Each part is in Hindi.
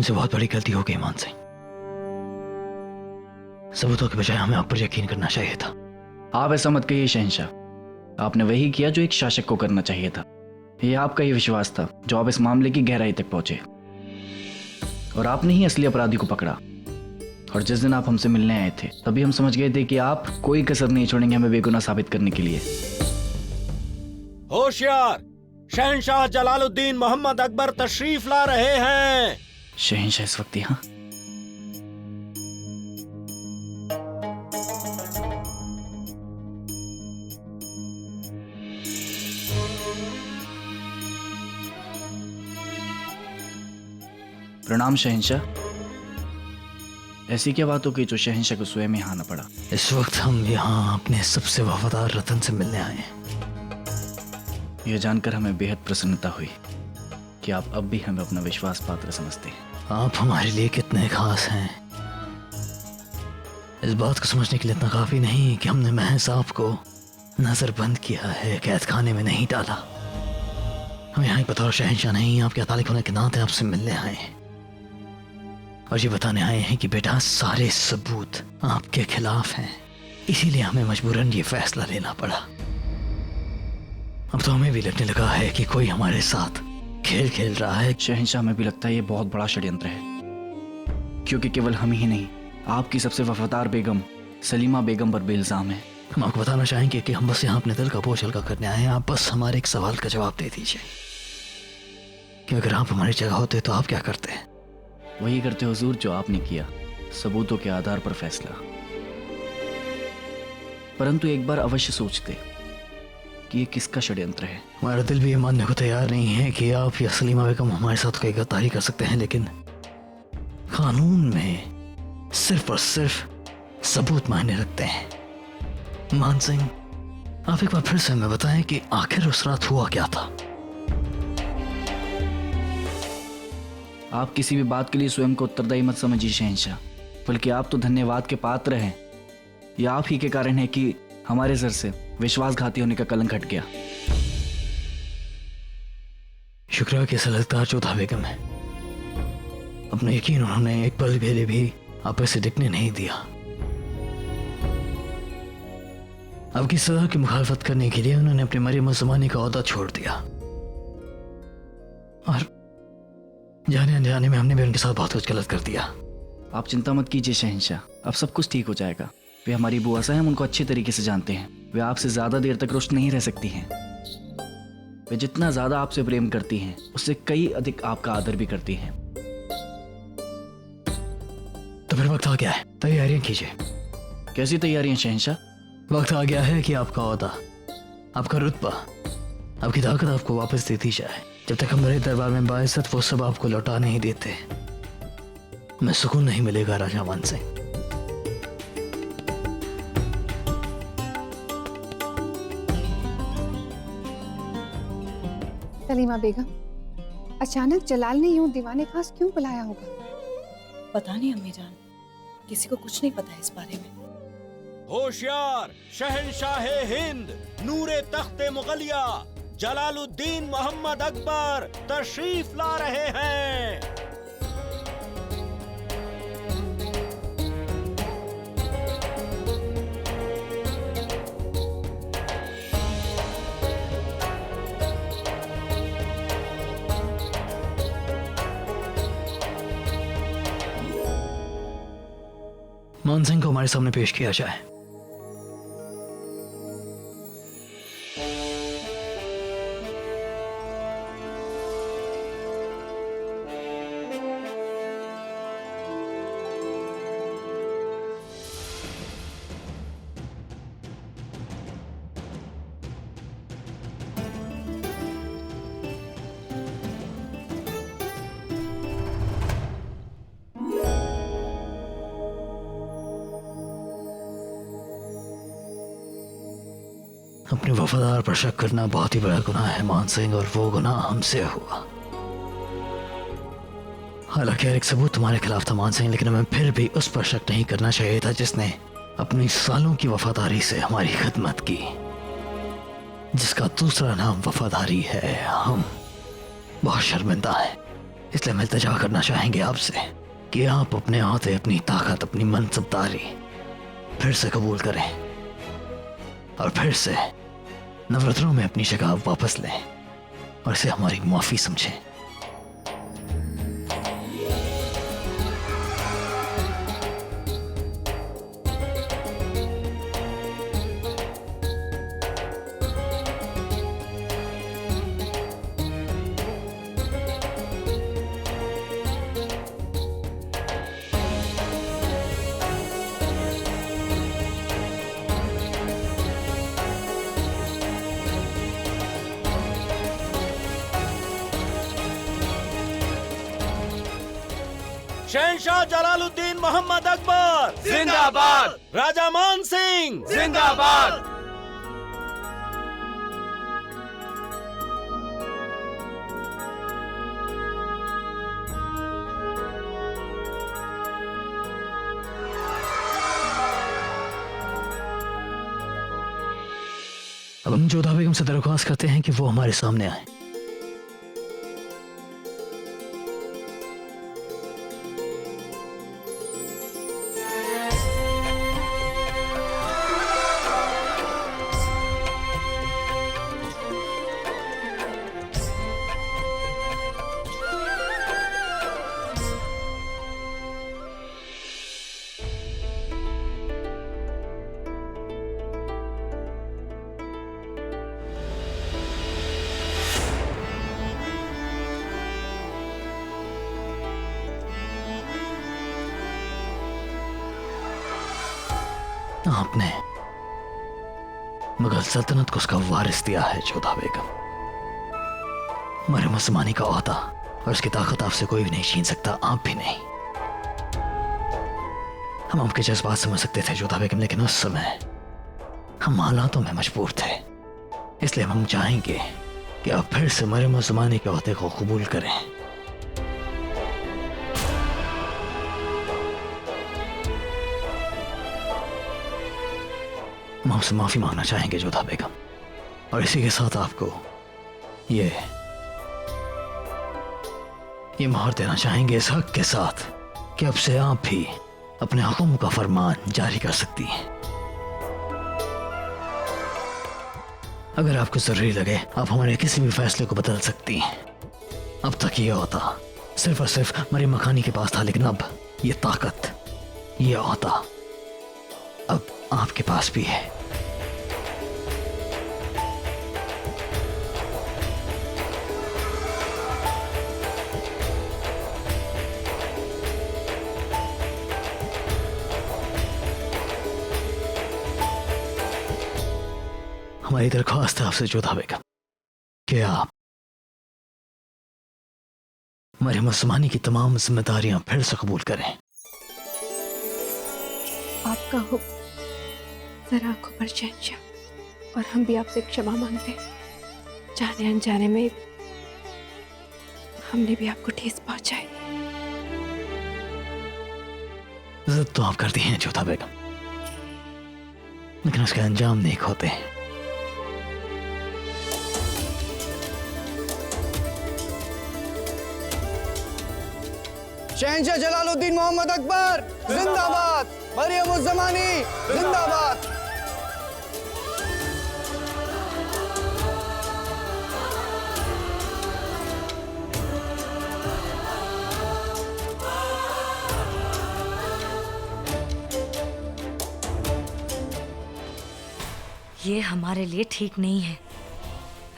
मुझसे बहुत बड़ी गलती हो गई मान सिंह। सबूतों के बजाय हमें आप पर यकीन करना चाहिए था। आप ऐसा मत कहिए शहंशाह, आपने वही किया जो एक शासक को करना चाहिए था। ये आपका ही विश्वास था जो आप इस मामले की गहराई तक पहुंचे, और आपने ही असली अपराधी को पकड़ा। और जिस दिन आप हमसे मिलने आए थे तभी हम समझ गए थे कि आप कोई कसर नहीं छोड़ेंगे हमें बेगुनाह साबित करने के लिए। होशियार, शहंशाह जलालुद्दीन मोहम्मद अकबर तशरीफ ला रहे हैं। शहंशाह इस वक्त यहाँ? प्रणाम शहंशाह। ऐसी क्या बात हो गई जो शहंशाह को स्वयं यहाँ आना पड़ा? इस वक्त हम यहाँ अपने सबसे वफादार रतन से मिलने आए हैं। यह जानकर हमें बेहद प्रसन्नता हुई कि आप अब भी हमें अपना विश्वास पात्र समझते हैं। आप हमारे लिए कितने खास हैं, इस बात को समझने के लिए इतना काफी नहीं कि हमने महज आपको नजरबंद किया है, कैद खाने में नहीं डाला। हम यहाँ बतौर शहंशाह नहीं, आपके तालिक होने के नाते आपसे मिलने आए हैं और ये बताने आए हैं कि बेटा सारे सबूत आपके खिलाफ हैं, इसीलिए हमें मजबूरन ये फैसला लेना पड़ा। अब तो हमें भी लगने लगा है कि कोई हमारे साथ खेल खेल रहा है। शहंशाह में भी लगता है ये बहुत बड़ा षड्यंत्र है, क्योंकि केवल हम ही नहीं, आपकी सबसे वफादार बेगम सलीमा बेगम पर भी इल्जाम है। हम आपको बताना चाहेंगे कि हम बस यहाँ अपने दिल का बोझ हल्का करने आए हैं। आप बस हमारे एक सवाल का जवाब दे दीजिए कि अगर आप हमारी जगह होते तो आप क्या करते हैं? वही करते हुजूर जो आपने किया, सबूतों के आधार पर फैसला। परंतु एक बार अवश्य सोचते कि ये किसका षड्यंत्र है। हमारा दिल भी ये मानने को तैयार नहीं है कि आप या सलीमा बेगम हमारे साथ कोई गद्दारी कर सकते हैं, लेकिन कानून में सिर्फ और सिर्फ सबूत मायने रखते हैं। मान सिंह, आप एक बार फिर से हमें बताएं कि आखिर उस रात हुआ क्या था? आप किसी भी बात के लिए स्वयं को उत्तरदायी मत समझिए शहंशाह, बल्कि आप तो धन्यवाद के पात्र हैं। यह आप ही के कारण है कि हमारे सर से विश्वासघाती होने का कलंक हट गया। शुक्र के सलगदार चौथा बेगम है, अपना यकीन उन्होंने एक पल पहले भी आप ऐसे दिखने नहीं दिया। आपकी सजा की मुखालफत करने के लिए उन्होंने अपने मरियम ज़मानी का ओहदा छोड़ दिया और जाने अनजाने में हमने भी उनके साथ बहुत कुछ गलत कर दिया। आप चिंता मत कीजिए शहंशाह, अब सब कुछ ठीक हो जाएगा। वे हमारी बुआ सा हैं, हम उनको अच्छे तरीके से जानते हैं। वे आपसे ज्यादा देर तक रुष्ट नहीं रह सकती हैं। वे जितना ज्यादा आपसे प्रेम करती हैं उससे कई अधिक आपका आदर भी करती हैं। तो फिर वक्त आ गया है, तैयारियां कीजिए। कैसी तैयारियां शहंशाह? वक्त आ गया है कि आपका ओहदा, आपका रुतबा, आपकी ताकत आपको वापस दे दी जाए। जब तक हमारे दरबार में बाइज्जत वो सब आपको लौटा नहीं देते, मैं सुकून नहीं मिलेगा राजा मान सिंह। सलीमा बेगम, अचानक जलाल ने यूं दीवाने खास क्यों बुलाया होगा? पता नहीं अम्मी जान, किसी को कुछ नहीं पता है इस बारे में। होशियार, शहंशाह हिंद नूरे तख्ते मुगलिया जलालुद्दीन मोहम्मद अकबर तशरीफ ला रहे हैं। मान सिंह को हमारे सामने पेश किया जाए। अपने वफादार पर शक करना बहुत ही बड़ा गुनाह है मान सिंह, और वो गुनाह हमसे हुआ। हालांकि हर एक सबूत तुम्हारे खिलाफ था मान सिंह, लेकिन हमें फिर भी उस पर शक नहीं करना चाहिए था जिसने अपनी सालों की वफादारी से हमारी खिदमत की, जिसका दूसरा नाम वफादारी है। हम बहुत शर्मिंदा हैं। इसलिए हम इल्तिजा करना चाहेंगे आपसे कि आप अपने हाथे अपनी ताकत, अपनी मनसबदारी फिर से कबूल करें और फिर से नवरत्नों में अपनी जगह वापस लें और इसे हमारी माफी समझें। शहंशाह जलालुद्दीन मोहम्मद अकबर जिंदाबाद। राजा मान सिंह जिंदाबाद। अब हम जोधा बेगम से दरख्वास्त करते हैं कि वो हमारे सामने आए। आपने मुगल सल्तनत को उसका वारिस दिया है जोधा बेगम। मरहम उस्मानी का ओहदा और उसकी ताकत आपसे कोई भी नहीं छीन सकता, आप भी नहीं। हम आपके जज्बात समझ सकते थे जोधा बेगम, लेकिन उस समय हम हालातों में मजबूर थे। इसलिए हम चाहेंगे कि आप फिर से मरहम उस्मानी के ओहदे को कबूल करें। हम आपसे माफी मांगना चाहेंगे जोधा बेगम, और इसी के साथ आपको ये मोहर देना चाहेंगे इस हक के साथ कि अब से आप भी अपने हुक्म का फरमान जारी कर सकती हैं। अगर आपको जरूरी लगे आप हमारे किसी भी फैसले को बदल सकती हैं। अब तक ये होता सिर्फ और सिर्फ मरियम मखानी के पास था, लेकिन अब ये ताकत, ये होता अब आपके पास भी है। हमारी दरख्वास्त है आपसे जोधा बेगम कि आप मरियम उस्मानी की तमाम जिम्मेदारियां फिर से कबूल करें। आपका हुक्म जरा आंखों पर शहंशाह, और हम भी आपसे क्षमा मांगते हैं। जाने अनजाने में हमने भी आपको ठेस पहुंचाई। जिद तो आप करती हैं जोधा बेगम, लेकिन उसके अंजाम नेक होते हैं। शहंशाह जलालुद्दीन मोहम्मद अकबर जिंदाबाद। मरियम उज़ ज़मानी जिंदाबाद। ये हमारे लिए ठीक नहीं है।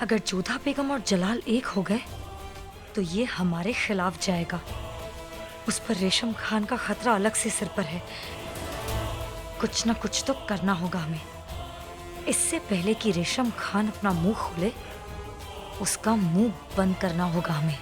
अगर जोधा बेगम और जलाल एक हो गए तो ये हमारे खिलाफ जाएगा। उस पर रेशम खान का खतरा अलग से सिर पर है। कुछ ना कुछ तो करना होगा हमें। इससे पहले कि रेशम खान अपना मुंह खोले, उसका मुंह बंद करना होगा हमें।